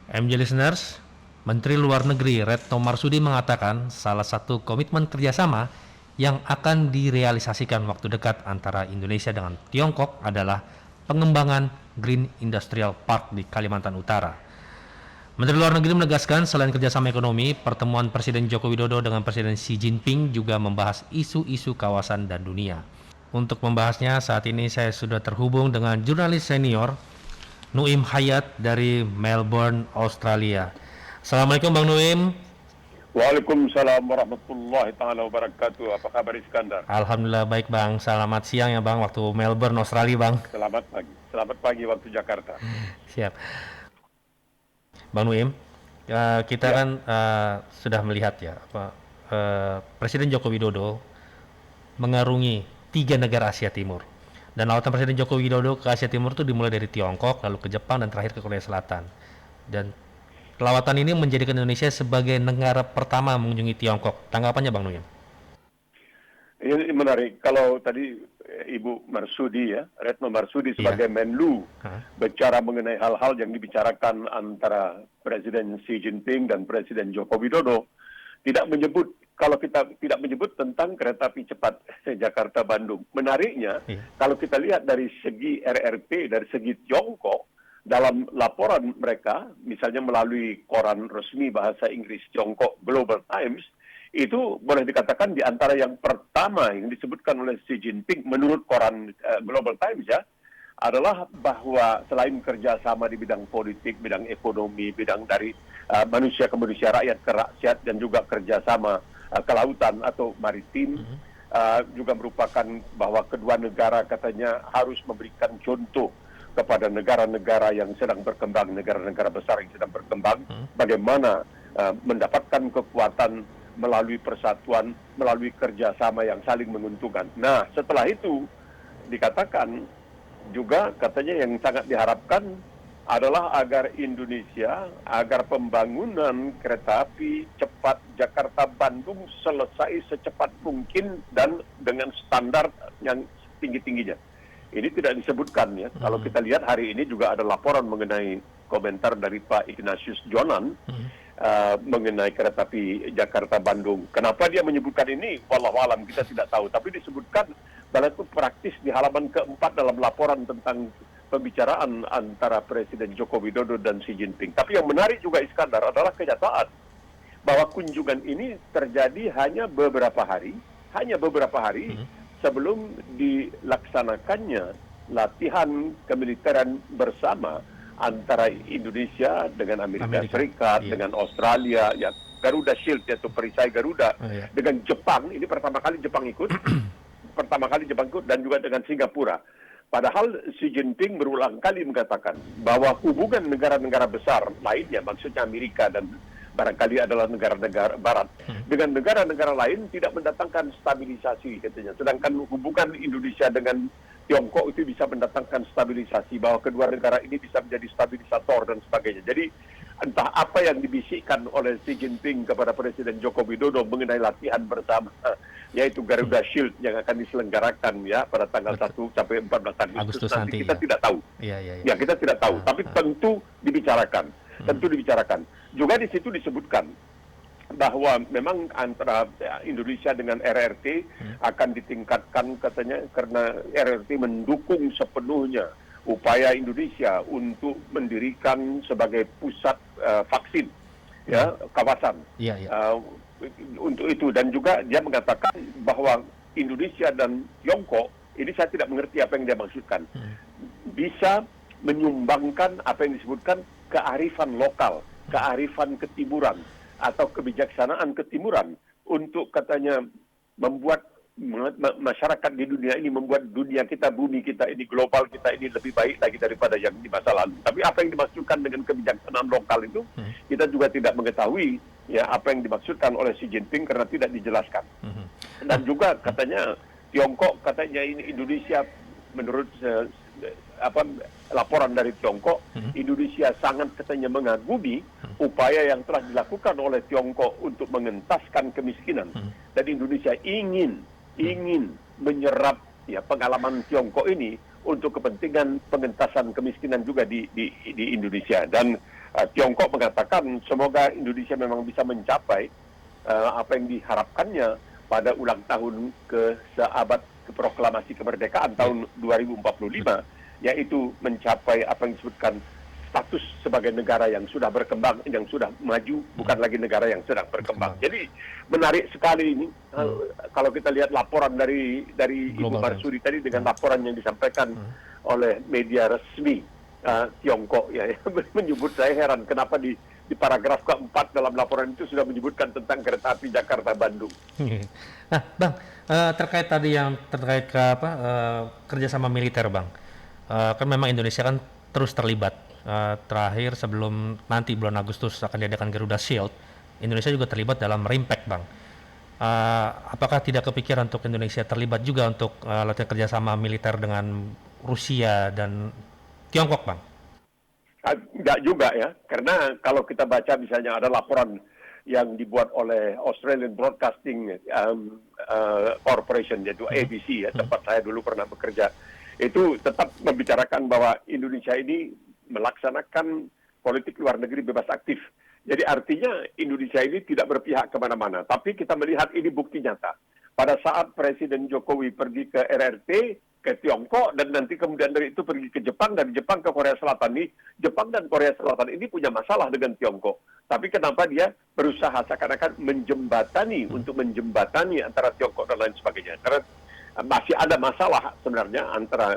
MJ Listeners, Menteri Luar Negeri Retno Marsudi mengatakan salah satu komitmen kerjasama yang akan direalisasikan waktu dekat antara Indonesia dengan Tiongkok adalah pengembangan Green Industrial Park di Kalimantan Utara. Menteri Luar Negeri menegaskan selain kerjasama ekonomi, pertemuan Presiden Joko Widodo dengan Presiden Xi Jinping juga membahas isu-isu kawasan dan dunia. Untuk membahasnya, saat ini saya sudah terhubung dengan jurnalis senior Nuim Hayat dari Melbourne, Australia. Assalamualaikum Bang Nuim. Waalaikumsalam warahmatullahi taala wabarakatuh. Apa kabar Iskandar? Alhamdulillah baik Bang. Selamat siang ya Bang, waktu Melbourne, Australia Bang. Selamat pagi. Selamat pagi waktu Jakarta. Siap. Bang Nuim, kita kan sudah melihat ya, Presiden Joko Widodo mengarungi 3 negara Asia Timur. Dan lawatan Presiden Joko Widodo ke Asia Timur itu dimulai dari Tiongkok, lalu ke Jepang, dan terakhir ke Korea Selatan. Dan lawatan ini menjadikan Indonesia sebagai negara pertama mengunjungi Tiongkok. Tanggapannya Bang Nuim? Ini menarik. Kalau tadi Ibu Marsudi ya, Retno Marsudi sebagai Menlu bicara mengenai hal-hal yang dibicarakan antara Presiden Xi Jinping dan Presiden Joko Widodo, tidak menyebut, kalau kita tidak menyebut tentang kereta api cepat Jakarta-Bandung. Menariknya, kalau kita lihat dari segi RRT, dari segi Tiongkok, dalam laporan mereka, misalnya melalui koran resmi bahasa Inggris Tiongkok Global Times, itu boleh dikatakan di antara yang pertama yang disebutkan oleh Xi Jinping menurut koran Global Times ya, adalah bahwa selain kerjasama di bidang politik, bidang ekonomi, bidang dari manusia ke manusia, rakyat ke rakyat, dan juga kerjasama kelautan atau maritim, juga merupakan bahwa kedua negara katanya harus memberikan contoh kepada negara-negara yang sedang berkembang, negara-negara besar yang sedang berkembang, bagaimana mendapatkan kekuatan melalui persatuan, melalui kerjasama yang saling menguntungkan. Nah, setelah itu dikatakan juga katanya yang sangat diharapkan adalah agar Indonesia, agar pembangunan kereta api cepat Jakarta-Bandung selesai secepat mungkin dan dengan standar yang tinggi-tingginya. Ini tidak disebutkan ya. Kalau kita lihat hari ini juga ada laporan mengenai komentar dari Pak Ignatius Jonan mengenai kereta api Jakarta-Bandung. Kenapa dia menyebutkan ini? Wallahualam, kita tidak tahu. Tapi disebutkan bahwa itu praktis di halaman keempat dalam laporan tentang pembicaraan antara Presiden Joko Widodo dan Xi Jinping. Tapi yang menarik juga Iskandar adalah kenyataan bahwa kunjungan ini terjadi hanya beberapa hari sebelum dilaksanakannya latihan kemiliteran bersama antara Indonesia dengan Amerika Serikat, dengan Australia, ya Garuda Shield yaitu perisai Garuda, dengan Jepang, ini pertama kali Jepang ikut, dan juga dengan Singapura. Padahal Xi Jinping berulang kali mengatakan bahwa hubungan negara-negara besar lainnya, maksudnya Amerika dan barangkali adalah negara-negara Barat, dengan negara-negara lain tidak mendatangkan stabilisasi katanya. Sedangkan hubungan Indonesia dengan Tiongkok itu bisa mendatangkan stabilisasi, bahwa kedua negara ini bisa menjadi stabilisator dan sebagainya. Jadi entah apa yang dibisikkan oleh Xi Jinping kepada Presiden Joko Widodo mengenai latihan bersama, yaitu Garuda Shield yang akan diselenggarakan ya pada tanggal 1 sampai 14 Agustus nanti kita tidak tahu. Ya, kita tidak tahu, tapi tentu dibicarakan. Juga di situ disebutkan bahwa memang antara Indonesia dengan RRT akan ditingkatkan katanya, karena RRT mendukung sepenuhnya upaya Indonesia untuk mendirikan sebagai pusat vaksin ya kawasan untuk itu. Dan juga dia mengatakan bahwa Indonesia dan Tiongkok, ini saya tidak mengerti apa yang dia maksudkan, bisa menyumbangkan apa yang disebutkan kearifan lokal, kearifan ketimuran atau kebijaksanaan ketimuran untuk katanya membuat masyarakat di dunia ini, membuat dunia kita, bumi kita ini, global kita ini lebih baik lagi daripada yang di masa lalu. Tapi apa yang dimaksudkan dengan kebijaksanaan lokal itu kita juga tidak mengetahui ya apa yang dimaksudkan oleh Xi Jinping karena tidak dijelaskan. Dan juga katanya Tiongkok, katanya ini Indonesia, menurut laporan dari Tiongkok, Indonesia sangat katanya mengagumi upaya yang telah dilakukan oleh Tiongkok untuk mengentaskan kemiskinan, dan Indonesia ingin menyerap ya pengalaman Tiongkok ini untuk kepentingan pengentasan kemiskinan juga di Indonesia. Dan Tiongkok mengatakan semoga Indonesia memang bisa mencapai apa yang diharapkannya pada ulang tahun seabad proklamasi kemerdekaan tahun 2045, yaitu mencapai apa yang disebutkan status sebagai negara yang sudah berkembang, yang sudah maju, bukan lagi negara yang sedang berkembang. Jadi menarik sekali ini kalau kita lihat laporan dari Ibu Marsudi tadi dengan laporan yang disampaikan oleh media resmi Tiongkok, ya, menyebut, saya heran kenapa di paragraf keempat dalam laporan itu sudah menyebutkan tentang kereta api Jakarta-Bandung. Nah, Bang, terkait kerjasama militer, Bang, kan memang Indonesia kan terus terlibat. Terakhir sebelum nanti bulan Agustus akan diadakan Garuda Shield, Indonesia juga terlibat dalam RIMPAC, Bang. Apakah tidak kepikiran untuk Indonesia terlibat juga untuk latihan kerjasama militer dengan Rusia dan Tiongkok, Bang? Enggak juga ya, karena kalau kita baca misalnya ada laporan yang dibuat oleh Australian Broadcasting Corporation, yaitu ABC, ya, tempat saya dulu pernah bekerja, itu tetap membicarakan bahwa Indonesia ini melaksanakan politik luar negeri bebas aktif. Jadi artinya Indonesia ini tidak berpihak kemana-mana. Tapi kita melihat ini bukti nyata. Pada saat Presiden Jokowi pergi ke RRT, ke Tiongkok, dan nanti kemudian dari itu pergi ke Jepang, dari Jepang ke Korea Selatan ini, Jepang dan Korea Selatan ini punya masalah dengan Tiongkok. Tapi kenapa dia berusaha seakan-akan untuk menjembatani antara Tiongkok dan lain sebagainya. Karena masih ada masalah sebenarnya antara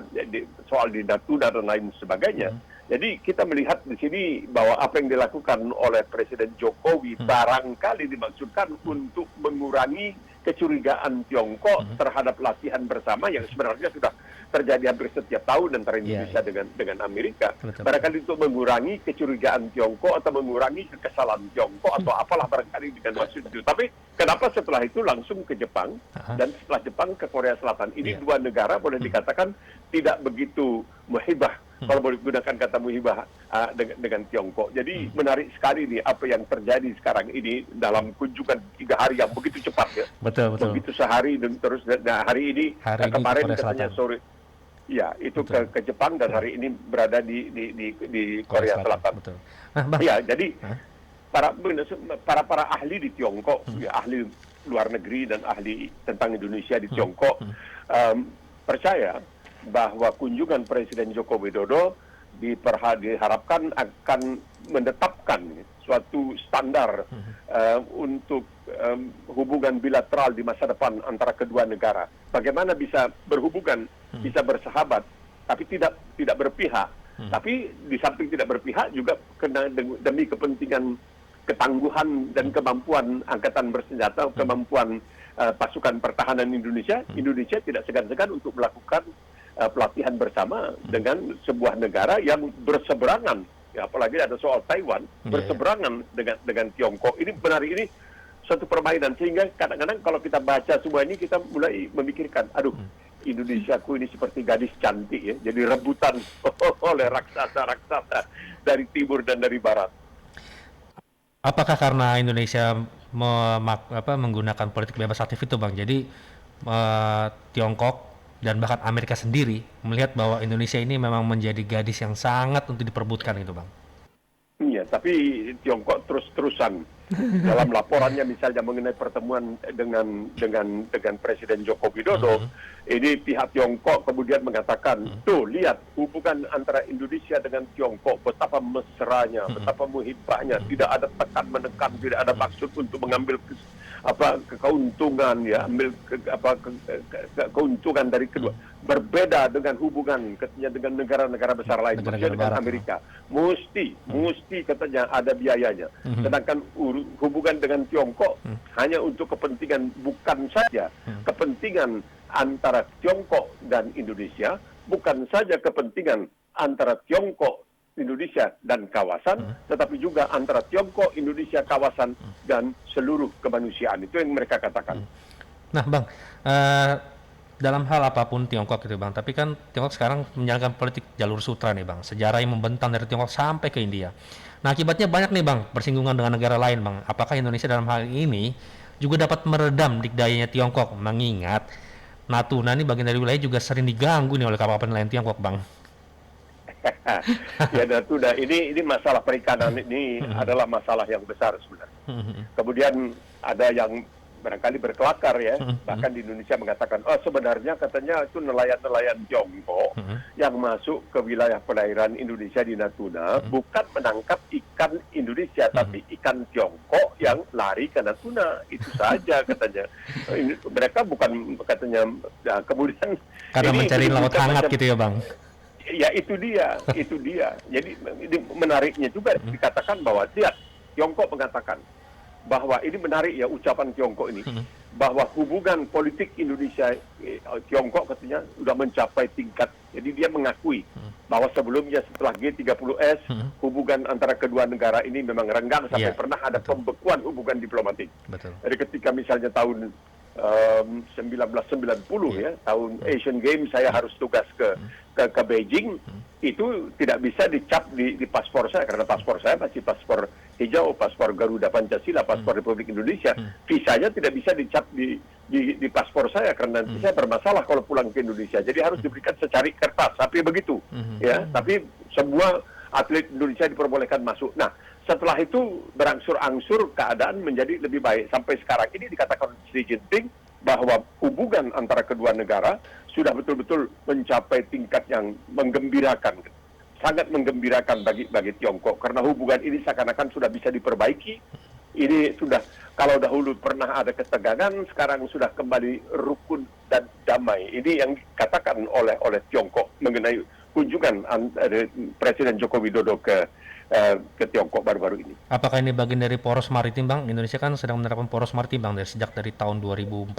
soal di Natuna dan lain sebagainya. Jadi kita melihat di sini bahwa apa yang dilakukan oleh Presiden Jokowi barangkali dimaksudkan untuk mengurangi kecurigaan Tiongkok terhadap latihan bersama yang sebenarnya sudah terjadi hampir setiap tahun antara Indonesia dengan Amerika. Barangkali untuk mengurangi kecurigaan Tiongkok atau mengurangi kekesalan Tiongkok atau apalah barangkali dengan maksud itu. Tapi kenapa setelah itu langsung ke Jepang dan setelah Jepang ke Korea Selatan? Ini dua negara boleh dikatakan tidak begitu muhibah, kalau boleh gunakan kata muhibah dengan Tiongkok. Jadi menarik sekali nih apa yang terjadi sekarang ini dalam kunjungan 3 hari yang begitu cepat ya. Betul. Begitu sehari dan terus hari ini kemarin katanya sore. Ya, itu ke Jepang dan hari ini berada di Korea Selatan. Betul. Nah, Bang. Ya, jadi para ahli di Tiongkok, ahli luar negeri dan ahli tentang Indonesia di Tiongkok percaya bahwa kunjungan Presiden Joko Widodo diharapkan akan menetapkan suatu standar untuk hubungan bilateral di masa depan antara kedua negara. Bagaimana bisa berhubungan, bisa bersahabat, tapi tidak berpihak. Tapi di samping tidak berpihak juga demi kepentingan ketangguhan dan kemampuan angkatan bersenjata, kemampuan pasukan pertahanan Indonesia tidak segan-segan untuk melakukan pelatihan bersama dengan sebuah negara yang berseberangan, ya, apalagi ada soal Taiwan, berseberangan dengan Tiongkok. Ini benar, ini suatu permainan, sehingga kadang-kadang kalau kita baca semua ini kita mulai memikirkan, aduh, Indonesiaku ini seperti gadis cantik ya, jadi rebutan oleh raksasa-raksasa dari timur dan dari barat. Apakah karena Indonesia menggunakan politik bebas aktif itu, Bang? Jadi Tiongkok dan bahkan Amerika sendiri melihat bahwa Indonesia ini memang menjadi gadis yang sangat untuk diperebutkan gitu, Bang. Iya, tapi Tiongkok terus-terusan dalam laporannya misalnya mengenai pertemuan dengan Presiden Joko Widodo, ini pihak Tiongkok kemudian mengatakan, tuh lihat hubungan antara Indonesia dengan Tiongkok betapa mesranya, betapa muhibahnya, tidak ada tekan menekan, tidak ada maksud untuk mengambil keuntungan, ya, ambil keuntungan dari kedua. Berbeda dengan hubungan katanya dengan negara-negara besar lain, maksudnya dengan Amerika. Mesti katanya ada biayanya. Sedangkan hubungan dengan Tiongkok hanya untuk kepentingan, bukan saja kepentingan antara Tiongkok dan Indonesia, bukan saja kepentingan antara Tiongkok, Indonesia dan kawasan, tetapi juga antara Tiongkok, Indonesia, kawasan dan seluruh kemanusiaan. Itu yang mereka katakan. Nah, Bang, dalam hal apapun Tiongkok gitu, Bang, tapi kan Tiongkok sekarang menjalankan politik jalur sutra nih, Bang. Sejarah yang membentang dari Tiongkok sampai ke India. Nah, akibatnya banyak nih, Bang, bersinggungan dengan negara lain, Bang. Apakah Indonesia dalam hal ini juga dapat meredam dikdayanya Tiongkok, mengingat Natuna ini bagian dari wilayah juga sering diganggu nih oleh kapal nelayan Tiongkok, Bang? Ya Natuna ini masalah perikanan ini adalah masalah yang besar sebenarnya. Kemudian ada yang barangkali berkelakar ya, bahkan di Indonesia mengatakan, oh sebenarnya katanya itu nelayan-nelayan Tiongkok yang masuk ke wilayah perairan Indonesia di Natuna bukan menangkap ikan Indonesia, tapi ikan Tiongkok yang lari ke Natuna. Itu saja katanya. Mereka bukan katanya, nah, kemudian Karena mencari laut hangat macam, gitu ya Bang. ya itu dia. Jadi ini menariknya juga dikatakan bahwa Tiongkok mengatakan bahwa ini menarik ya ucapan Tiongkok ini, bahwa hubungan politik Indonesia Tiongkok katanya sudah mencapai tingkat, jadi dia mengakui bahwa sebelumnya setelah G30S hubungan antara kedua negara ini memang renggang sampai pernah ada pembekuan hubungan diplomatik. Betul. Jadi ketika misalnya tahun 1990 ya, tahun Asian Games saya harus tugas ke Beijing, itu tidak bisa dicap di paspor saya karena paspor saya masih paspor hijau, paspor Garuda Pancasila, paspor Republik Indonesia. Visanya tidak bisa dicap di paspor saya karena nanti saya bermasalah kalau pulang ke Indonesia. Jadi harus diberikan secari kertas, tapi begitu ya. Tapi semua atlet Indonesia diperbolehkan masuk. Nah, setelah itu berangsur-angsur keadaan menjadi lebih baik. Sampai sekarang ini dikatakan Xi Jinping bahwa hubungan antara kedua negara sudah betul-betul mencapai tingkat yang menggembirakan, sangat menggembirakan bagi Tiongkok, karena hubungan ini seakan-akan sudah bisa diperbaiki. Ini sudah, kalau dahulu pernah ada ketegangan, sekarang sudah kembali rukun dan damai. Ini yang dikatakan oleh Tiongkok mengenai kunjungan Presiden Joko Widodo ke Tiongkok baru-baru ini. Apakah ini bagian dari poros maritim Bang? Indonesia kan sedang menerapkan poros maritim Bang sejak dari tahun 2014.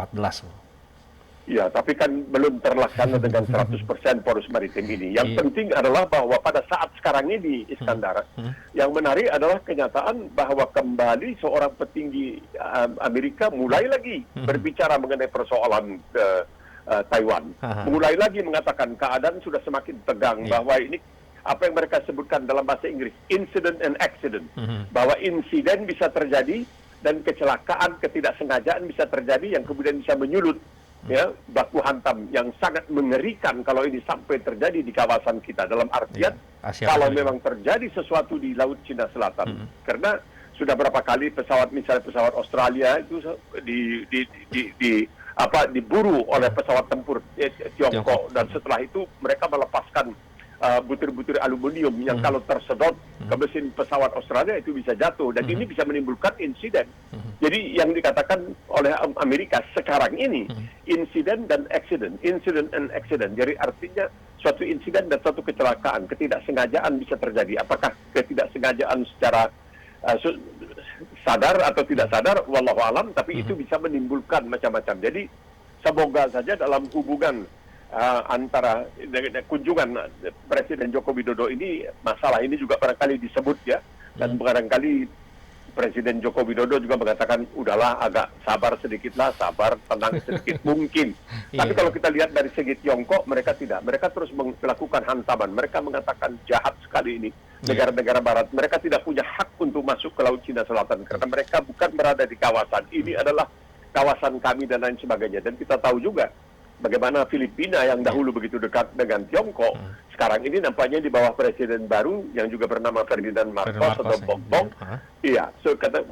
Ya, tapi kan belum terlaksana dengan 100% poros maritim ini. Yang penting adalah bahwa pada saat sekarang ini, Iskandar, yang menarik adalah kenyataan bahwa kembali seorang petinggi Amerika mulai lagi berbicara mengenai persoalan Taiwan. Mulai lagi mengatakan keadaan sudah semakin tegang, bahwa ini apa yang mereka sebutkan dalam bahasa Inggris, incident and accident. Bahwa insiden bisa terjadi dan kecelakaan, ketidaksengajaan bisa terjadi yang kemudian bisa menyulut ya baku hantam yang sangat mengerikan kalau ini sampai terjadi di kawasan kita, dalam artian kalau memang terjadi sesuatu di Laut Cina Selatan. Karena sudah berapa kali misalnya pesawat Australia itu diburu oleh pesawat tempur Tiongkok, dan setelah itu mereka melepaskan butir-butir aluminium yang kalau tersedot ke mesin pesawat Australia itu bisa jatuh, dan ini bisa menimbulkan insiden. Jadi yang dikatakan oleh Amerika sekarang ini insiden dan accident, incident and accident. Jadi artinya suatu insiden dan suatu kecelakaan, ketidaksengajaan bisa terjadi. Apakah ketidaksengajaan secara sadar atau tidak sadar, wallahu alam, tapi itu bisa menimbulkan macam-macam. Jadi semoga saja dalam hubungan antara kunjungan Presiden Joko Widodo ini, masalah ini juga barangkali disebut ya, dan barangkali Presiden Joko Widodo juga mengatakan udahlah agak sabar sedikitlah, sabar, tenang sedikit mungkin. Tapi kalau kita lihat dari segi Tiongkok, mereka tidak, mereka terus melakukan hantaman. Mereka mengatakan jahat sekali ini negara-negara Barat, mereka tidak punya hak untuk masuk ke Laut Cina Selatan karena mereka bukan berada di kawasan ini, adalah kawasan kami dan lain sebagainya. Dan kita tahu juga bagaimana Filipina yang dahulu begitu dekat dengan Tiongkok, sekarang ini nampaknya di bawah presiden baru yang juga bernama Ferdinand Marcos atau Bongbong,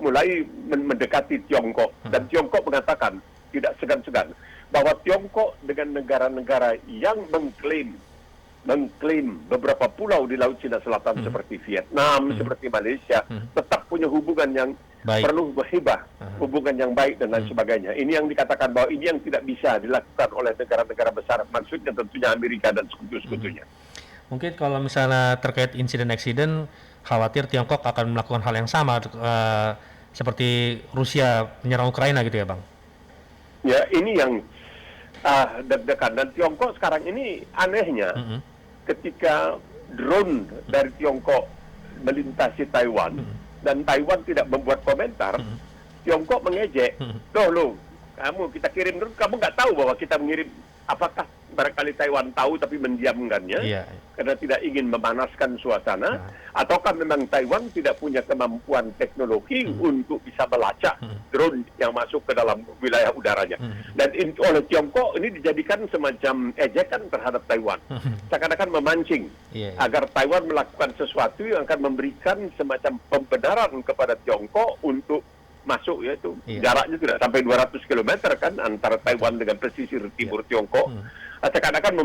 mulai mendekati Tiongkok. Dan Tiongkok mengatakan tidak segan-segan bahwa Tiongkok dengan negara-negara yang mengklaim beberapa pulau di Laut Cina Selatan seperti Vietnam, seperti Malaysia, tetap punya hubungan yang perlu berhibah, hubungan yang baik dan lain sebagainya. Ini yang dikatakan bahwa ini yang tidak bisa dilakukan oleh negara-negara besar, maksudnya tentunya Amerika dan sekutu-sekutunya. Mungkin kalau misalnya terkait insiden accident, khawatir Tiongkok akan melakukan hal yang sama seperti Rusia menyerang Ukraina gitu ya Bang? Ya, ini yang deg-degan. Dan Tiongkok sekarang ini anehnya, ketika drone dari Tiongkok melintasi Taiwan, dan Taiwan tidak membuat komentar, Tiongkok mengejek, kita kirim drone, kamu nggak tahu bahwa kita mengirim. Apakah barangkali Taiwan tahu tapi mendiamkannya? karena tidak ingin memanaskan suasana, ataukah memang Taiwan tidak punya kemampuan teknologi untuk bisa melacak drone yang masuk ke dalam wilayah udaranya. Dan oleh Tiongkok ini dijadikan semacam ejekan terhadap Taiwan. Seakan-akan memancing agar Taiwan melakukan sesuatu yang akan memberikan semacam pembenaran kepada Tiongkok untuk masuk, yaitu jaraknya tidak sampai 200 km kan antara Taiwan dengan pesisir timur Tiongkok. Seakan-akan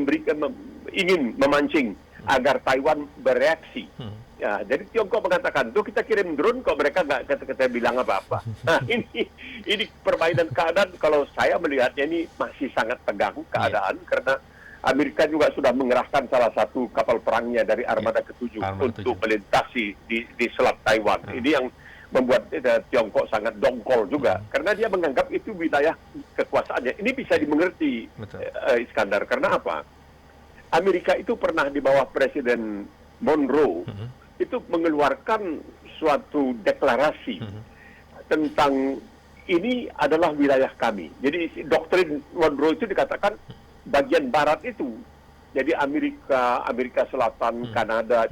ingin memancing agar Taiwan bereaksi. Ya, jadi Tiongkok mengatakan, tuh kita kirim drone kok mereka nggak kata-kata bilang apa-apa. Nah, ini permainan keadaan, kalau saya melihatnya ini masih sangat tegang keadaan, karena Amerika juga sudah mengerahkan salah satu kapal perangnya dari Armada ke-7 untuk melintasi di Selat Taiwan. Ini yang membuat Tiongkok sangat dongkol juga, karena dia menganggap itu wilayah kekuasaannya. Ini bisa dimengerti, Iskandar, karena apa? Amerika itu pernah di bawah Presiden Monroe itu mengeluarkan suatu deklarasi tentang ini adalah wilayah kami. Jadi doktrin Monroe itu dikatakan bagian barat itu, jadi Amerika Selatan, Kanada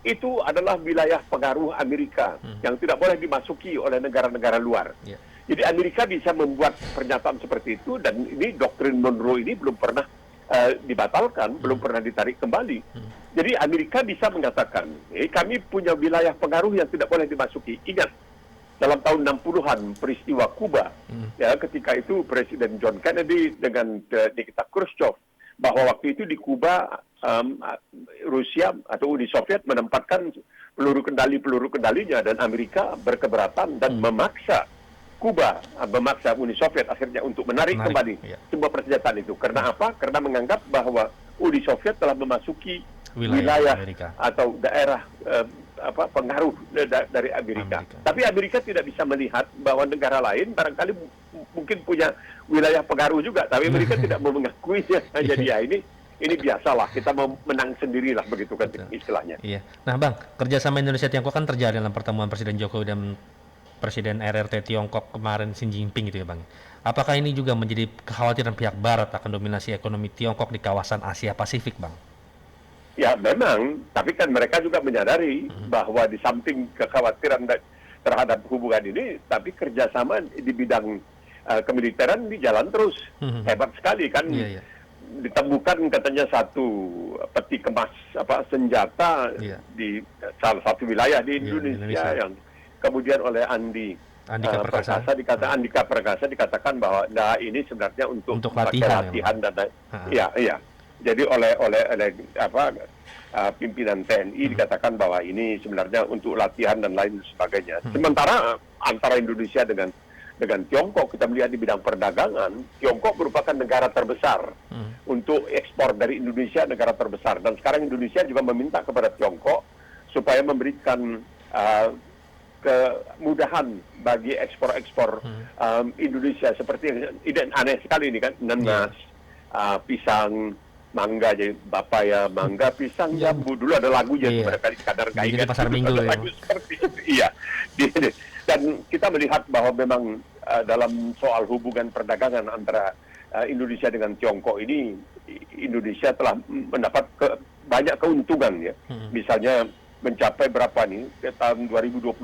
itu adalah wilayah pengaruh Amerika yang tidak boleh dimasuki oleh negara-negara luar. Jadi Amerika bisa membuat pernyataan seperti itu, dan ini doktrin Monroe ini belum pernah dibatalkan, belum pernah ditarik kembali. Jadi Amerika bisa mengatakan, kami punya wilayah pengaruh yang tidak boleh dimasuki. Ingat, dalam tahun 60-an peristiwa Kuba, ya, ketika itu Presiden John Kennedy dengan Nikita Khrushchev, bahwa waktu itu di Kuba Rusia atau Uni Soviet menempatkan peluru kendalinya, dan Amerika berkeberatan dan memaksa Uni Soviet akhirnya untuk menarik kembali semua persenjataan itu. Karena apa? Karena menganggap bahwa Uni Soviet telah memasuki wilayah Amerika, atau daerah pengaruh dari Amerika. Tapi Amerika tidak bisa melihat bahwa negara lain barangkali mungkin punya wilayah pengaruh juga, tapi Amerika tidak mau mengakuinya. Jadi ya ini biasalah, kita mau menang sendirilah, begitu kan istilahnya. Iya. Nah, Bang, kerjasama Indonesia Tiongkok kan terjadi dalam pertemuan Presiden Jokowi dan Presiden RRT Tiongkok kemarin Xi Jinping gitu ya, Bang. Apakah ini juga menjadi kekhawatiran pihak Barat akan dominasi ekonomi Tiongkok di kawasan Asia Pasifik, Bang? Ya memang, tapi kan mereka juga menyadari bahwa di samping kekhawatiran terhadap hubungan ini, tapi kerjasama di bidang kemiliteran di jalan terus. Hebat sekali kan. Ditemukan katanya satu peti kemas senjata di salah satu wilayah di Indonesia yang kemudian oleh Andika Perkasa dikatakan bahwa ini sebenarnya untuk latihan dan jadi oleh pimpinan TNI dikatakan bahwa ini sebenarnya untuk latihan dan lain sebagainya. Sementara antara Indonesia dengan Tiongkok, kita melihat di bidang perdagangan, Tiongkok merupakan negara terbesar untuk ekspor dari Indonesia, negara terbesar. Dan sekarang Indonesia juga meminta kepada Tiongkok supaya memberikan kemudahan bagi ekspor-ekspor Indonesia, seperti yang aneh sekali ini kan, nanas, pisang, mangga, jadi papaya, mangga, pisang, jambu. Dulu ada lagunya, barangkali kadar di pasar minggu ada lagu seperti itu. Iya. Dan kita melihat bahwa memang dalam soal hubungan perdagangan antara Indonesia dengan Tiongkok ini, Indonesia telah mendapat banyak keuntungan ya. Misalnya mencapai berapa nih? Tahun 2021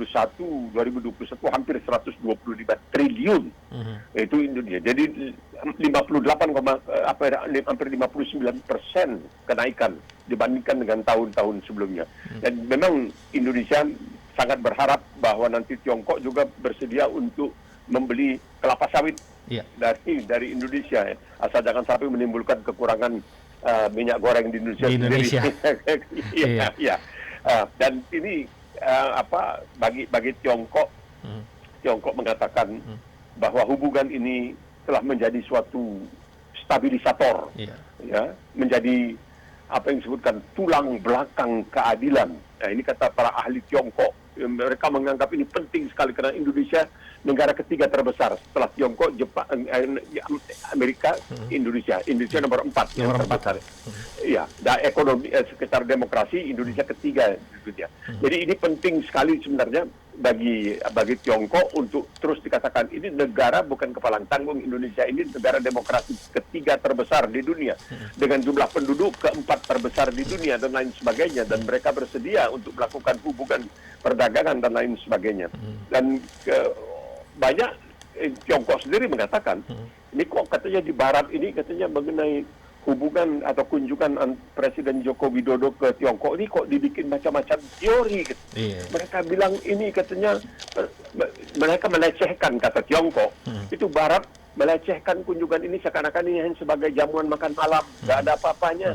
hampir 125 triliun. Itu Indonesia. Jadi hampir 59% kenaikan dibandingkan dengan tahun-tahun sebelumnya. Dan memang Indonesia sangat berharap bahwa nanti Tiongkok juga bersedia untuk membeli kelapa sawit dari Indonesia, asal jangan sampai menimbulkan kekurangan minyak goreng di Indonesia. Dan ini bagi Tiongkok mengatakan bahwa hubungan ini telah menjadi suatu stabilisator, menjadi apa yang disebutkan tulang belakang keadilan. Nah, ini kata para ahli Tiongkok. Mereka menganggap ini penting sekali karena Indonesia negara ketiga terbesar setelah Tiongkok, Jepang, Amerika, Indonesia nomor 4 yang terbesar. Iya, dan ekonomi sekitar demokrasi Indonesia ketiga di dunia. Jadi ini penting sekali sebenarnya bagi Tiongkok untuk terus dikatakan ini negara bukan kepalang tanggung. Indonesia ini negara demokrasi ketiga terbesar di dunia dengan jumlah penduduk keempat terbesar di dunia dan lain sebagainya, dan mereka bersedia untuk melakukan hubungan perdagangan dan lain sebagainya. Dan banyak Tiongkok sendiri mengatakan ini kok katanya di Barat ini katanya mengenai hubungan atau kunjungan Presiden Joko Widodo ke Tiongkok ini kok dibikin macam-macam teori gitu. Mereka bilang ini katanya mereka melecehkan, kata Tiongkok. Itu Barat melecehkan kunjungan ini seakan-akan ini hanya sebagai jamuan makan malam, nggak ada apa-apanya.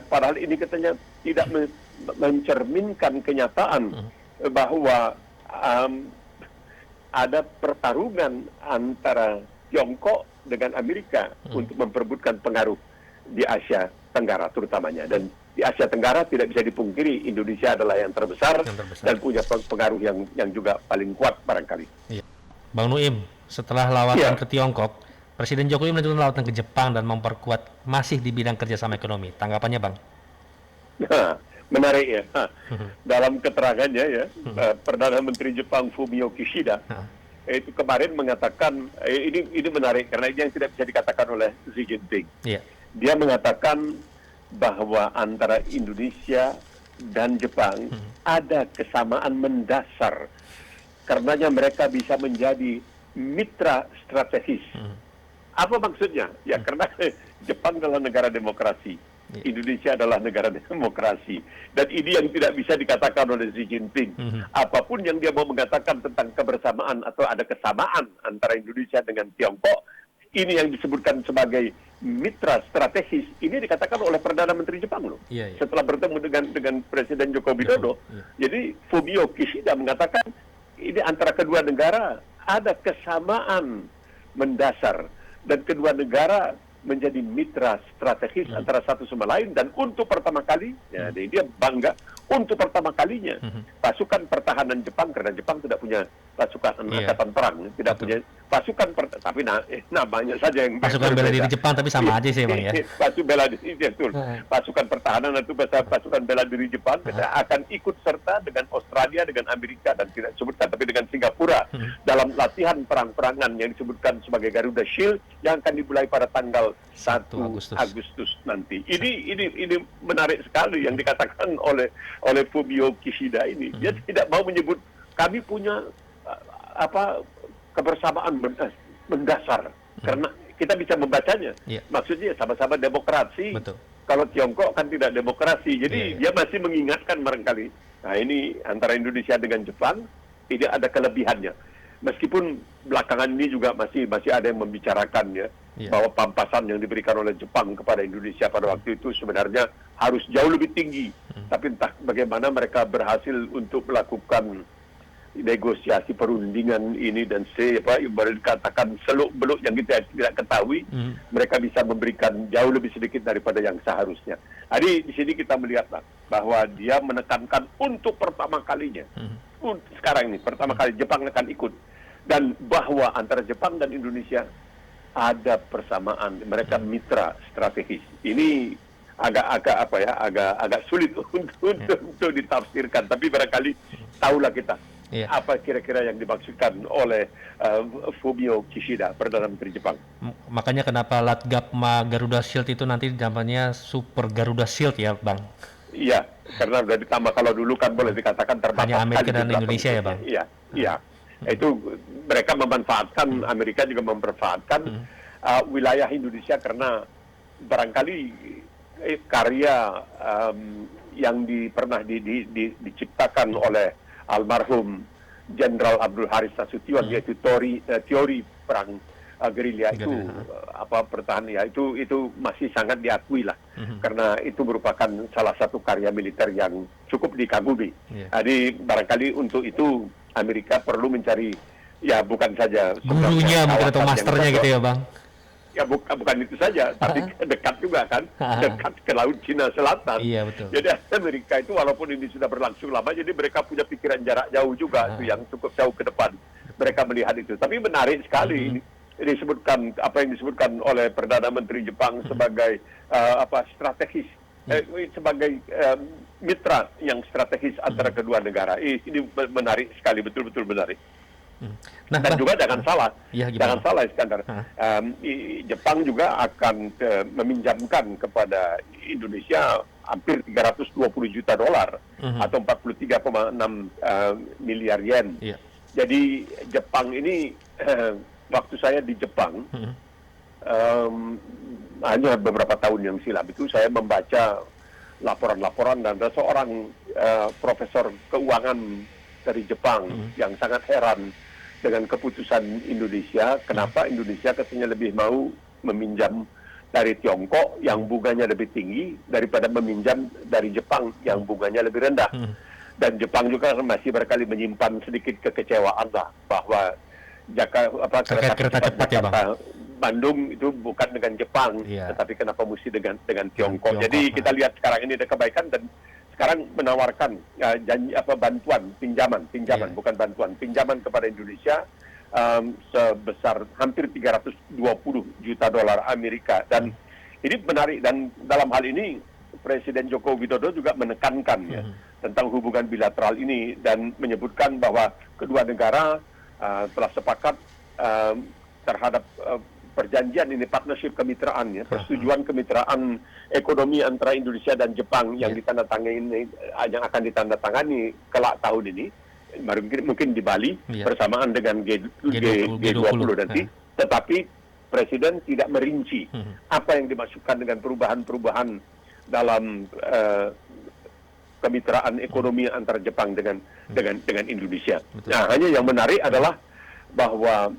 Padahal ini katanya tidak mencerminkan kenyataan bahwa ada pertarungan antara Tiongkok dengan Amerika untuk memperebutkan pengaruh di Asia Tenggara terutamanya. Dan di Asia Tenggara tidak bisa dipungkiri Indonesia adalah yang terbesar dan punya pengaruh yang juga paling kuat barangkali. Bang Nuim, setelah lawatan ke Tiongkok, Presiden Jokowi melanjutkan lawatan ke Jepang dan memperkuat masih di bidang kerjasama ekonomi. Tanggapannya, Bang? Nah, menarik ya. Dalam keterangannya ya, Perdana Menteri Jepang Fumio Kishida itu kemarin mengatakan ini menarik karena ini yang tidak bisa dikatakan oleh Xi Jinping. Dia mengatakan bahwa antara Indonesia dan Jepang ada kesamaan mendasar, karenanya mereka bisa menjadi mitra strategis. Apa maksudnya? Ya karena Jepang adalah negara demokrasi, Indonesia adalah negara demokrasi, dan ini yang tidak bisa dikatakan oleh Xi Jinping. Apapun yang dia mau mengatakan tentang kebersamaan atau ada kesamaan antara Indonesia dengan Tiongkok, ini yang disebutkan sebagai mitra strategis, ini dikatakan oleh Perdana Menteri Jepang loh. Setelah bertemu dengan Presiden Joko Widodo. Jadi Fumio Kishida mengatakan ini antara kedua negara ada kesamaan mendasar dan kedua negara menjadi mitra strategis antara satu sama lain, dan untuk pertama kali, ya, dia bangga untuk pertama kalinya pasukan pertahanan Jepang, karena Jepang tidak punya pasukan angkatan perang, tidak punya pasukan tapi namanya saja yang pasukan bela diri Jepang, tapi sama aja sih, Bang, ya. Pasukan bela diri, betul. Pasukan pertahanan itu pasukan bela diri Jepang akan ikut serta dengan Australia, dengan Amerika, dan tidak disebutkan, tapi dengan Singapura dalam latihan perang-perangan yang disebutkan sebagai Garuda Shield yang akan dimulai pada tanggal 1 Agustus nanti. Ini menarik sekali yang dikatakan oleh Fumio Kishida ini. Dia tidak mau menyebut kami punya kebersamaan mendasar, karena kita bisa membacanya. Maksudnya sama-sama demokrasi. Kalau Tiongkok kan tidak demokrasi, jadi dia masih mengingatkan barangkali. Nah, ini antara Indonesia dengan Jepang tidak ada kelebihannya. Meskipun belakangan ini juga masih ada yang membicarakan ya, bahwa pampasan yang diberikan oleh Jepang kepada Indonesia pada waktu itu sebenarnya harus jauh lebih tinggi. Tapi entah bagaimana mereka berhasil untuk melakukan negosiasi perundingan ini, dan baru dikatakan seluk-beluk yang kita tidak ketahui, mereka bisa memberikan jauh lebih sedikit daripada yang seharusnya. Jadi di sini kita melihatlah bahwa dia menekankan untuk pertama kalinya, sekarang ini pertama kali Jepang akan ikut, dan bahwa antara Jepang dan Indonesia ada persamaan, mereka mitra strategis. Ini agak sulit untuk ditafsirkan, tapi barangkali tahulah kita apa kira-kira yang dimaksudkan oleh Fumio Kishida, Perdana Menteri Jepang. Makanya kenapa Latgapma Garuda Shield itu nanti namanya Super Garuda Shield ya, Bang? Iya, karena sudah ditambah, kalau dulu kan boleh dikatakan terbatas hanya Amerika dan Indonesia ya, Bang? Iya. Itu mereka memanfaatkan, Amerika juga memanfaatkan wilayah Indonesia, karena barangkali karya yang pernah diciptakan oleh almarhum Jenderal Abdul Haris Nasution, yaitu teori perang gerilya itu pertahanan ya, itu masih sangat diakui lah, karena itu merupakan salah satu karya militer yang cukup dikagumi. Jadi barangkali untuk itu Amerika perlu mencari, ya bukan saja gurunya mungkin atau masternya gitu ya, Bang. Ya bukan itu saja, tapi dekat juga kan, dekat ke Laut Cina Selatan. Iya, betul. Jadi Amerika itu walaupun ini sudah berlangsung lama, jadi mereka punya pikiran jarak jauh juga, itu yang cukup jauh ke depan. Mereka melihat itu. Tapi menarik sekali ini disebutkan, apa yang disebutkan oleh Perdana Menteri Jepang sebagai strategis, sebagai mitra yang strategis antara kedua negara. Ini menarik sekali, betul-betul menarik. Nah, Dan juga jangan salah, ya, jangan salah Iskandar. Jepang juga akan meminjamkan kepada Indonesia hampir 320 juta dolar atau 43,6 miliar yen. Iya. Jadi Jepang ini waktu saya di Jepang hanya beberapa tahun yang silam itu saya membaca laporan-laporan dan ada seorang profesor keuangan dari Jepang yang sangat heran dengan keputusan Indonesia. Kenapa Indonesia katanya lebih mau meminjam dari Tiongkok yang bunganya lebih tinggi daripada meminjam dari Jepang yang bunganya lebih rendah. Dan Jepang juga masih berkali menyimpan sedikit kekecewaan lah bahwa kereta cepat ya, Bang. Bandung itu bukan dengan Jepang, tetapi kenapa mesti dengan Tiongkok. Jadi kita lihat sekarang ini ada kebaikan dan sekarang menawarkan bantuan, pinjaman, bukan bantuan, pinjaman kepada Indonesia sebesar hampir 320 juta dolar Amerika. Dan ini menarik, dan dalam hal ini Presiden Joko Widodo juga menekankan tentang hubungan bilateral ini dan menyebutkan bahwa kedua negara telah sepakat terhadap perjanjian ini, partnership kemitraan ya, persetujuan kemitraan ekonomi antara Indonesia dan Jepang yang ditandatangani, yang akan ditandatangani kelak tahun ini, mungkin di Bali bersamaan dengan G20 nanti. Tetapi Presiden tidak merinci apa yang dimaksudkan dengan perubahan-perubahan dalam kemitraan ekonomi antara Jepang dengan Indonesia. Nah, hanya yang menarik adalah bahwa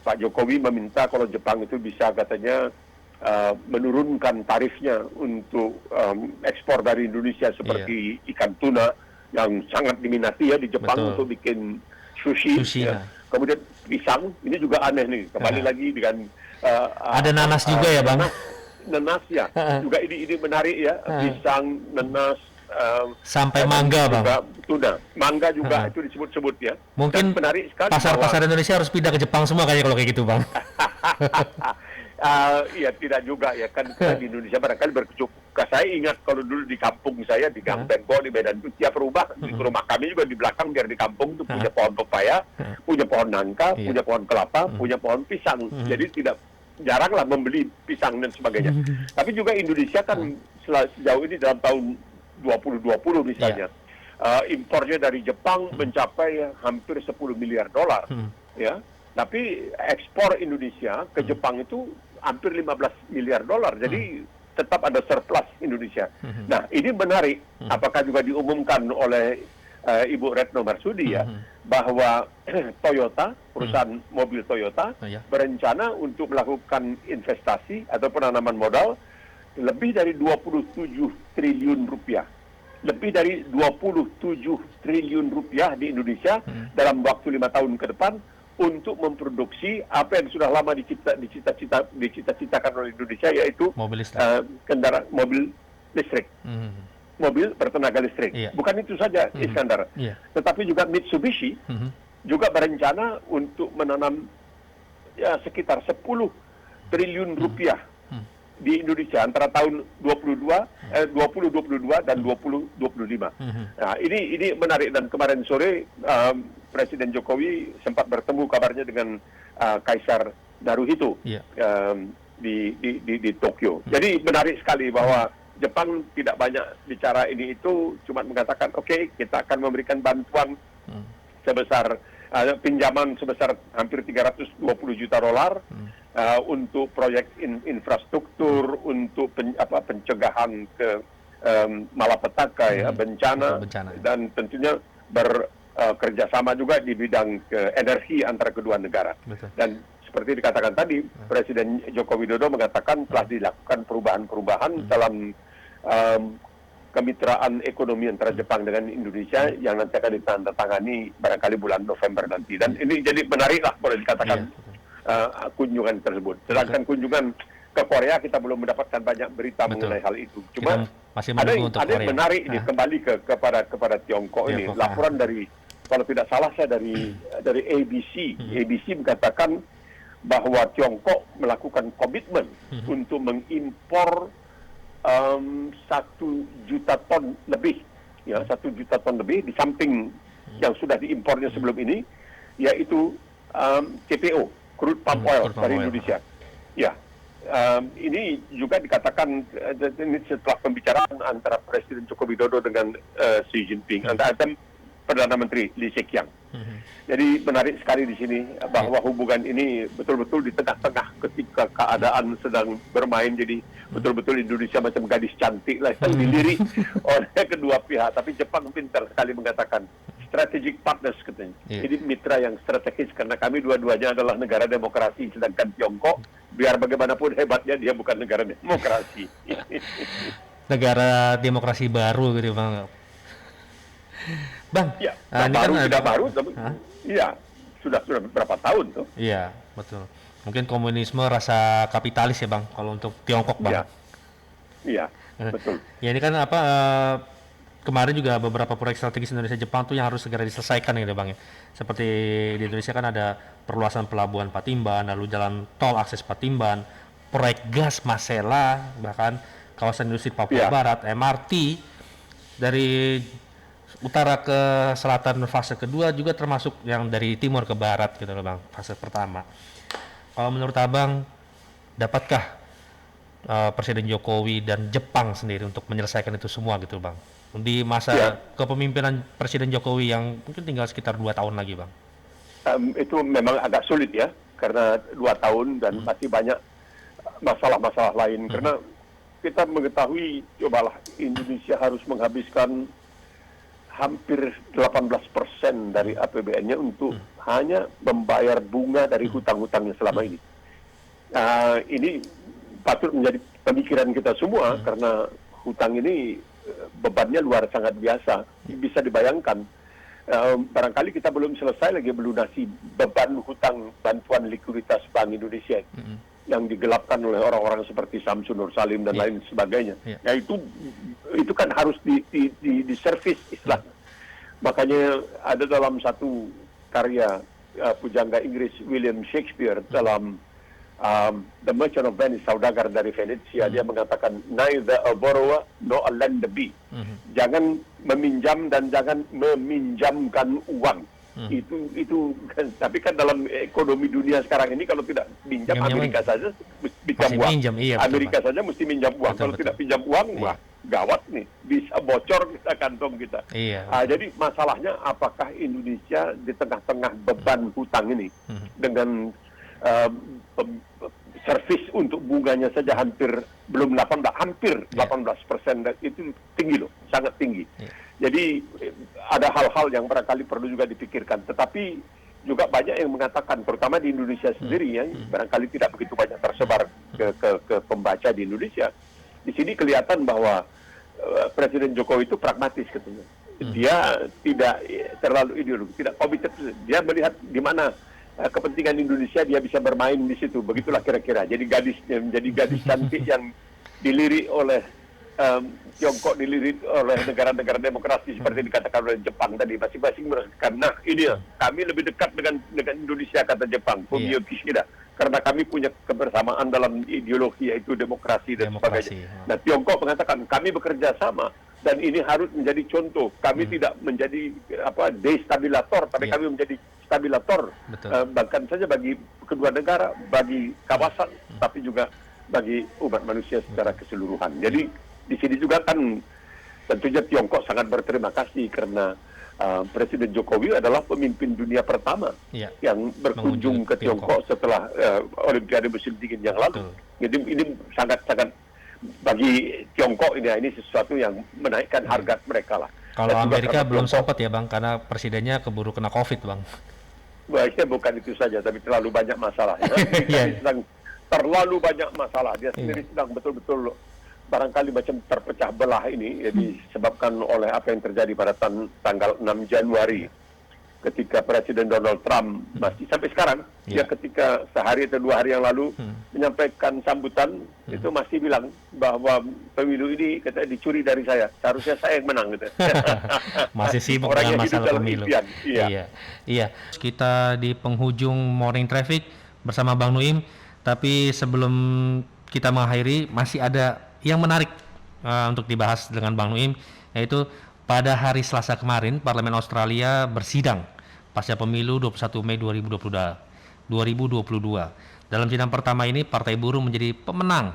Pak Jokowi meminta kalau Jepang itu bisa katanya menurunkan tarifnya untuk ekspor dari Indonesia seperti ikan tuna yang sangat diminati ya di Jepang untuk bikin sushi ya. Kemudian pisang, ini juga aneh nih, kembali lagi dengan ada nanas juga ya, Bang? Nanas ya, juga ini menarik ya, pisang, nanas, sampai mangga, Bang. Tuna, mangga juga itu disebut-sebut ya. Mungkin menarik sekali pasar-pasar Indonesia harus pindah ke Jepang semua kayaknya kalau kayak gitu, Bang. Iya, tidak juga ya kan di Indonesia barangkali berkecuk. Saya ingat kalau dulu di kampung saya di Gang Bengko di Medan itu tiap rumah kami juga di belakang biar di kampung itu punya pohon pepaya, punya pohon nangka, punya pohon kelapa, punya pohon pisang. Jadi tidak jaranglah membeli pisang dan sebagainya. Tapi juga Indonesia kan sejauh ini dalam tahun 2020 misalnya impornya dari Jepang mencapai hampir 10 miliar dolar ya. Tapi ekspor Indonesia ke Jepang itu hampir 15 miliar dolar. Jadi tetap ada surplus Indonesia. Nah, ini menarik. Apakah juga diumumkan oleh Ibu Retno Marsudi ya bahwa Toyota, perusahaan mobil Toyota berencana untuk melakukan investasi atau penanaman modal lebih dari 27 triliun rupiah. Lebih dari 27 triliun rupiah di Indonesia dalam waktu 5 tahun ke depan untuk memproduksi apa yang sudah lama dicita-citakan oleh Indonesia, yaitu kendaraan mobil listrik. Mobil bertenaga listrik. Bukan itu saja, Iskandar. Tetapi juga Mitsubishi juga berencana untuk menanam sekitar 10 triliun rupiah di Indonesia antara tahun 2022 dan 2025. Nah, ini menarik, dan kemarin sore Presiden Jokowi sempat bertemu kabarnya dengan Kaisar Naruhito di Tokyo. Jadi menarik sekali bahwa Jepang tidak banyak bicara ini itu, cuma mengatakan oke, kita akan memberikan bantuan sebesar pinjaman sebesar hampir 320 juta dolar untuk proyek infrastruktur, untuk pencegahan ke malapetaka ya, bencana, dan tentunya kerjasama juga di bidang energi antara kedua negara. Dan seperti dikatakan tadi, Presiden Joko Widodo mengatakan telah dilakukan perubahan-perubahan dalam kemitraan ekonomi antara Jepang dengan Indonesia yang nanti akan ditandatangani barangkali bulan November nanti. Dan ini jadi menarik lah boleh dikatakan kunjungan tersebut. Sedangkan kunjungan ke Korea kita belum mendapatkan banyak berita mengenai hal itu. Cuma ada yang menarik ini kembali kepada Tiongkok ini. Laporan dari, kalau tidak salah saya dari ABC. ABC mengatakan bahwa Tiongkok melakukan komitmen untuk mengimpor 1 juta ton lebih, ya 1 juta ton lebih di samping yang sudah diimpornya sebelum ini, yaitu CPO, crude palm oil dari Indonesia. Ya, ini juga dikatakan ini setelah pembicaraan antara Presiden Joko Widodo dengan Xi Jinping, antara Perdana Menteri Lee Hsien-Loong. Jadi menarik sekali di sini bahwa hubungan ini betul-betul di tengah-tengah ketika keadaan sedang bermain, jadi betul-betul Indonesia macam gadis cantik lah yang dilirik oleh kedua pihak. Tapi Jepang pintar sekali mengatakan strategic partners katanya. Jadi mitra yang strategis karena kami dua-duanya adalah negara demokrasi, sedangkan Tiongkok biar bagaimanapun hebatnya dia bukan negara demokrasi. Negara demokrasi baru gitu Bang. Bang, Ya, ini baru kan tidak baru, tapi iya sudah berapa tahun tuh? Iya, betul. Mungkin komunisme rasa kapitalis ya Bang, kalau untuk Tiongkok Bang. Iya, betul. Ya ini kan kemarin juga beberapa proyek strategis Indonesia Jepang tuh yang harus segera diselesaikan gitu Bang ya. Seperti di Indonesia kan ada perluasan pelabuhan Patimban, lalu jalan tol akses Patimban, proyek gas Masela, bahkan kawasan industri Papua Barat, MRT dari utara ke selatan fase kedua juga termasuk yang dari timur ke barat gitu loh Bang, fase pertama. Kalau menurut Abang, dapatkah Presiden Jokowi dan Jepang sendiri untuk menyelesaikan itu semua gitu Bang? Di masa kepemimpinan Presiden Jokowi yang mungkin tinggal sekitar 2 tahun lagi Bang. Itu memang agak sulit ya, karena 2 tahun dan masih banyak masalah-masalah lain. Karena kita mengetahui, cobalah Indonesia harus menghabiskan hampir 18% dari APBN-nya untuk hanya membayar bunga dari hutang-hutangnya selama ini. Ini patut menjadi pemikiran kita semua karena hutang ini bebannya luar sangat biasa. Bisa dibayangkan, barangkali kita belum selesai lagi melunasi beban hutang bantuan likuiditas Bank Indonesia yang digelapkan oleh orang-orang seperti Samsun Nur Salim dan lain sebagainya. Ya itu kan harus diservis istilahnya. Makanya ada dalam satu karya pujangga Inggris William Shakespeare dalam The Merchant of Venice, saudagar dari Venesia, dia mengatakan neither a borrower nor a lender be. Jangan meminjam dan jangan meminjamkan uang. Itu kan, tapi kan dalam ekonomi dunia sekarang ini kalau tidak pinjam Amerika saja pinjam uang. Amerika saja mesti minjam uang. Kalau tidak pinjam uang, wah gawat nih, bisa bocor kita kantong kita. Jadi masalahnya apakah Indonesia di tengah-tengah beban hutang ini dengan servis untuk bunganya saja hampir 18%, itu tinggi loh, sangat tinggi. Jadi ada hal-hal yang barangkali perlu juga dipikirkan. Tetapi juga banyak yang mengatakan, terutama di Indonesia sendiri ya, barangkali tidak begitu banyak tersebar ke pembaca di Indonesia. Di sini kelihatan bahwa Presiden Jokowi itu pragmatis katanya. Dia tidak terlalu ideologis, tidak komited. Dia melihat di mana kepentingan Indonesia, dia bisa bermain di situ. Begitulah kira-kira. Jadi menjadi gadis cantik yang dilirik oleh Tiongkok, dilirik oleh negara-negara demokrasi seperti dikatakan oleh Jepang tadi, masing-masing merasakan, nah ini kami lebih dekat dengan Indonesia, kata Jepang, Fumio Kishida, karena kami punya kebersamaan dalam ideologi yaitu demokrasi dan sebagainya. Nah Tiongkok mengatakan kami bekerja sama dan ini harus menjadi contoh. Kami tidak menjadi destabilisator, tapi kami menjadi stabilisator, bahkan saja bagi kedua negara, bagi kawasan, tapi juga bagi umat manusia secara keseluruhan. Jadi di sini juga kan tentunya Tiongkok sangat berterima kasih karena Presiden Jokowi adalah pemimpin dunia pertama yang berkunjung ke Tiongkok setelah Olimpiade musim dingin yang lalu. Jadi ini sangat-sangat bagi Tiongkok ini sesuatu yang menaikkan harga mereka lah. Kalau Amerika belum sempat ya Bang, karena presidennya keburu kena COVID Bang. Baiknya bukan itu saja, tapi terlalu banyak masalah. Dia sedang terlalu banyak masalah. Dia sendiri sedang betul-betul barangkali macam terpecah belah ini disebabkan oleh apa yang terjadi pada tanggal 6 Januari ketika Presiden Donald Trump masih sampai sekarang dia ketika sehari atau 2 hari yang lalu menyampaikan sambutan itu masih bilang bahwa pemilu ini katanya dicuri dari saya, seharusnya saya yang menang gitu. Masih sibuk dengan masalah pemilu. Iya. Kita di penghujung Morning Traffic bersama Bang Nuim, tapi sebelum kita mengakhiri masih ada yang menarik untuk dibahas dengan Bang Nuim, yaitu pada hari Selasa kemarin Parlemen Australia bersidang pasca pemilu 21 Mei 2022. Dalam sidang pertama ini Partai Buruh menjadi pemenang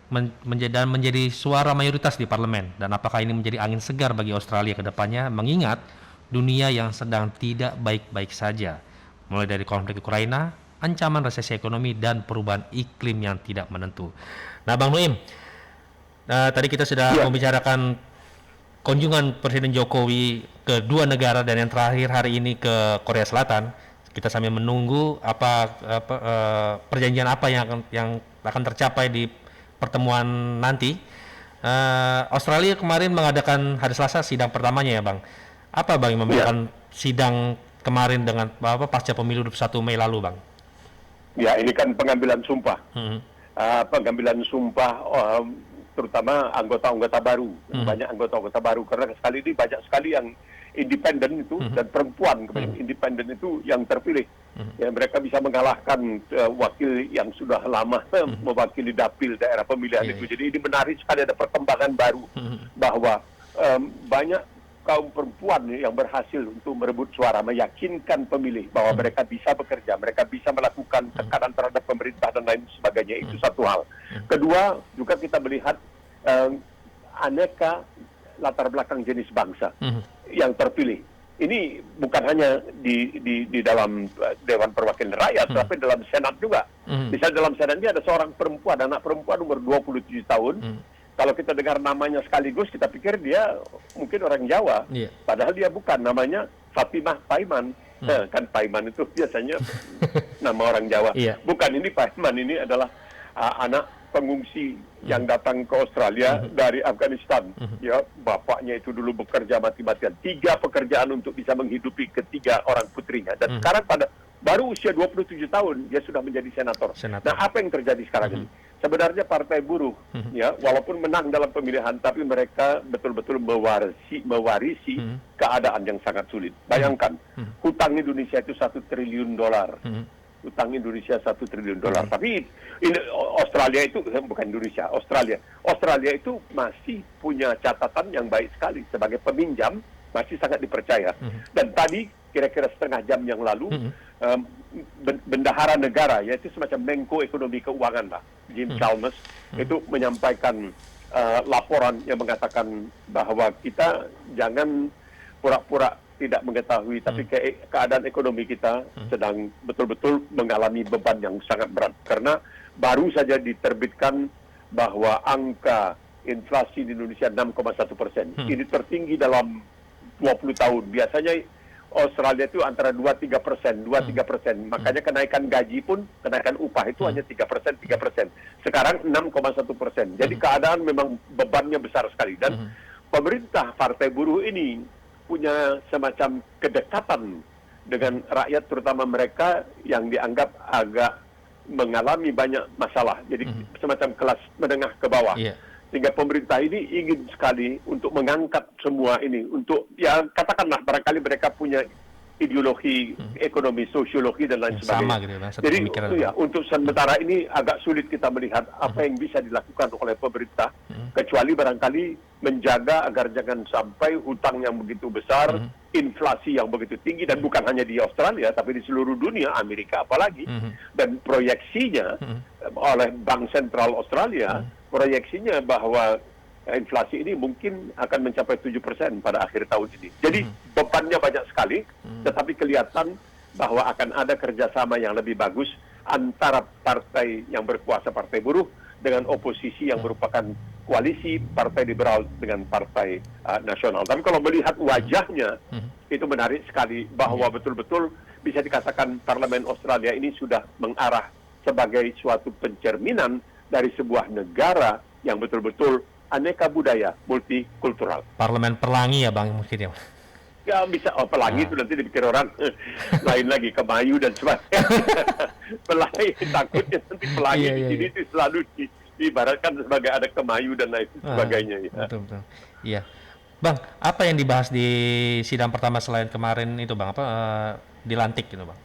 dan menjadi suara mayoritas di parlemen. Dan apakah ini menjadi angin segar bagi Australia ke depannya, mengingat dunia yang sedang tidak baik-baik saja, mulai dari konflik Ukraina, ancaman resesi ekonomi, dan perubahan iklim yang tidak menentu. Nah, Bang Nuim, tadi kita sudah membicarakan kunjungan Presiden Jokowi ke dua negara dan yang terakhir hari ini ke Korea Selatan. Kita sambil menunggu perjanjian apa yang akan tercapai di pertemuan nanti. Australia kemarin mengadakan hari Selasa sidang pertamanya ya, Bang. Apa Bang yang membedakan sidang kemarin dengan pasca pemilu 21 Mei lalu, Bang? Ya, ini kan pengambilan sumpah. Pengambilan sumpah terutama anggota-anggota baru. Banyak anggota-anggota baru karena sekali ini banyak sekali yang independen itu dan perempuan independen itu yang terpilih. Ya, mereka bisa mengalahkan wakil yang sudah lama mewakili dapil daerah pemilihan itu. Jadi ini menarik sekali, ada perkembangan baru bahwa banyak kaum perempuan yang berhasil untuk merebut suara, meyakinkan pemilih bahwa mereka bisa bekerja, mereka bisa melakukan tekanan terhadap pemerintah dan lain sebagainya. Itu satu hal. Kedua, juga kita melihat aneka latar belakang jenis bangsa yang terpilih. Ini bukan hanya di dalam Dewan Perwakilan Rakyat, tapi dalam Senat juga. Misalnya dalam Senat ini ada seorang perempuan, anak perempuan umur 27 tahun. Kalau kita dengar namanya sekaligus, kita pikir dia mungkin orang Jawa. Padahal dia bukan, namanya Fatimah Paiman. Kan Paiman itu biasanya nama orang Jawa. Bukan, ini Paiman ini adalah anak pengungsi yang datang ke Australia dari Afghanistan. Ya, bapaknya itu dulu bekerja mati-matian. 3 pekerjaan untuk bisa menghidupi ketiga orang putrinya. Dan sekarang baru usia 27 tahun dia sudah menjadi senator. Nah, apa yang terjadi sekarang ini? Sebenarnya Partai Buruh, ya, walaupun menang dalam pemilihan, tapi mereka betul-betul mewarisi keadaan yang sangat sulit. Bayangkan, hutang Indonesia itu $1 triliun. Utang Indonesia $1 triliun. Tapi Australia itu bukan Indonesia, Australia itu masih punya catatan yang baik sekali sebagai peminjam, masih sangat dipercaya. Dan tadi kira-kira setengah jam yang lalu bendahara negara, yaitu semacam Menko Ekonomi Keuangan lah, Jim Chalmers, itu menyampaikan laporan yang mengatakan bahwa kita jangan pura-pura tidak mengetahui, tapi keadaan ekonomi kita sedang betul-betul mengalami beban yang sangat berat. Karena baru saja diterbitkan bahwa angka inflasi di Indonesia 6,1%. Ini tertinggi dalam 20 tahun. Biasanya Australia itu antara 2-3%. Makanya kenaikan gaji pun, kenaikan upah itu hanya 3%. Sekarang 6,1%. Jadi keadaan memang bebannya besar sekali. Dan pemerintah Partai Buruh ini punya semacam kedekatan dengan rakyat, terutama mereka yang dianggap agak mengalami banyak masalah. Jadi semacam kelas menengah ke bawah. Sehingga pemerintah ini ingin sekali untuk mengangkat semua ini. Untuk, ya katakanlah barangkali mereka punya ideologi ekonomi, sosiologi dan lain sebagainya. Sama gitu, jadi untuk sementara ini agak sulit kita melihat apa yang bisa dilakukan oleh pemerintah, kecuali barangkali menjaga agar jangan sampai hutang yang begitu besar, inflasi yang begitu tinggi, dan bukan hanya di Australia tapi di seluruh dunia, Amerika apalagi. Dan proyeksinya oleh Bank Sentral Australia, proyeksinya bahwa inflasi ini mungkin akan mencapai 7% pada akhir tahun ini. Jadi bebannya banyak sekali, tetapi kelihatan bahwa akan ada kerjasama yang lebih bagus antara partai yang berkuasa, Partai Buruh, dengan oposisi yang merupakan koalisi Partai Liberal dengan Partai Nasional. Tapi kalau melihat wajahnya, itu menarik sekali bahwa betul-betul bisa dikatakan Parlemen Australia ini sudah mengarah sebagai suatu pencerminan dari sebuah negara yang betul-betul aneka budaya, multikultural. Parlemen pelangi ya Bang mungkin ya? Ya bisa, pelangi itu nanti dipikir orang lain lagi, kemayu dan sebagainya. Pelangi, takutnya nanti pelangi di sini itu selalu diibaratkan sebagai ada kemayu dan lain sebagainya. Betul. Iya. Bang, apa yang dibahas di sidang pertama selain kemarin itu Bang? Dilantik gitu Bang?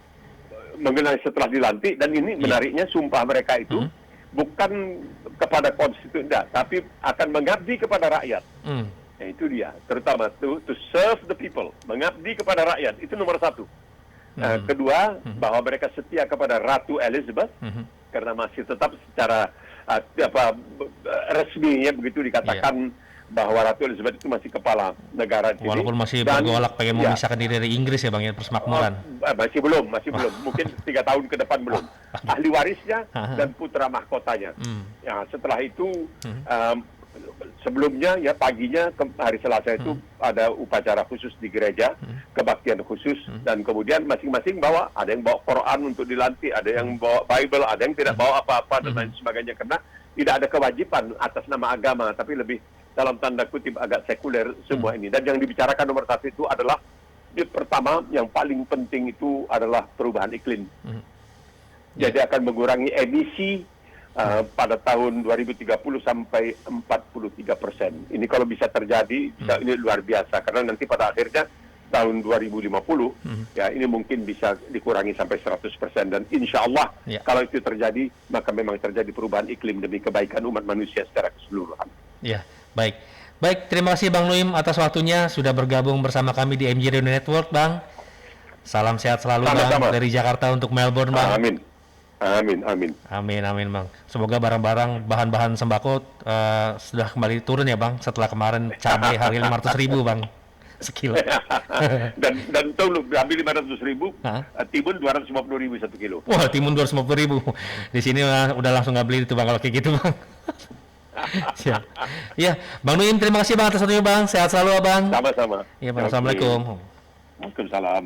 Mengenai setelah dilantik, dan ini menariknya sumpah mereka itu bukan kepada konstituen, enggak, tapi akan mengabdi kepada rakyat. Ya, itu dia, terutama to serve the people, mengabdi kepada rakyat, itu nomor satu. Kedua, bahwa mereka setia kepada Ratu Elizabeth, karena masih tetap secara resminya begitu dikatakan bahwa Ratu Elizabeth itu masih kepala negara di sini. Walaupun masih bergolak pengen memisahkan diri dari Inggris ya Bang ya, persemakmuran. Masih belum, mungkin 3 tahun ke depan belum. Ahli warisnya dan putra mahkotanya. Ya, setelah itu sebelumnya ya paginya hari Selasa itu ada upacara khusus di gereja, kebaktian khusus, dan kemudian masing-masing bawa, ada yang bawa Quran untuk dilantik, ada yang bawa Bible, ada yang tidak bawa apa-apa dan lain sebagainya, karena tidak ada kewajiban atas nama agama, tapi lebih dalam tanda kutip agak sekuler semua ini. Dan yang dibicarakan nomor satu itu adalah pertama yang paling penting itu adalah perubahan iklim. Jadi akan mengurangi emisi pada tahun 2030 sampai 43%. Ini kalau bisa terjadi, ini luar biasa, karena nanti pada akhirnya tahun 2050 ya ini mungkin bisa dikurangi sampai 100%, dan insya Allah kalau itu terjadi maka memang terjadi perubahan iklim demi kebaikan umat manusia secara keseluruhan. Ya, baik. Baik, terima kasih Bang Nuim atas waktunya sudah bergabung bersama kami di MJ Radio Network, Bang. Salam sehat selalu Bang dari Jakarta untuk Melbourne, Bang. Amin. Amin, Bang. Semoga barang-barang bahan-bahan sembako sudah kembali turun ya, Bang. Setelah kemarin cabai harga 500.000, Bang, sekilo. dan tolong ambil 500.000, timun 250.000 1 kilo. Wah, timun 250.000. Di sini udah langsung nggak beli itu, Bang, kalau kayak gitu, Bang. Siap. Ya, Bang Nuim, terima kasih Bang atas waktunya, Bang. Sehat selalu, Bang. Sama-sama. Iya, Bang. Assalamualaikum. Waalaikumsalam.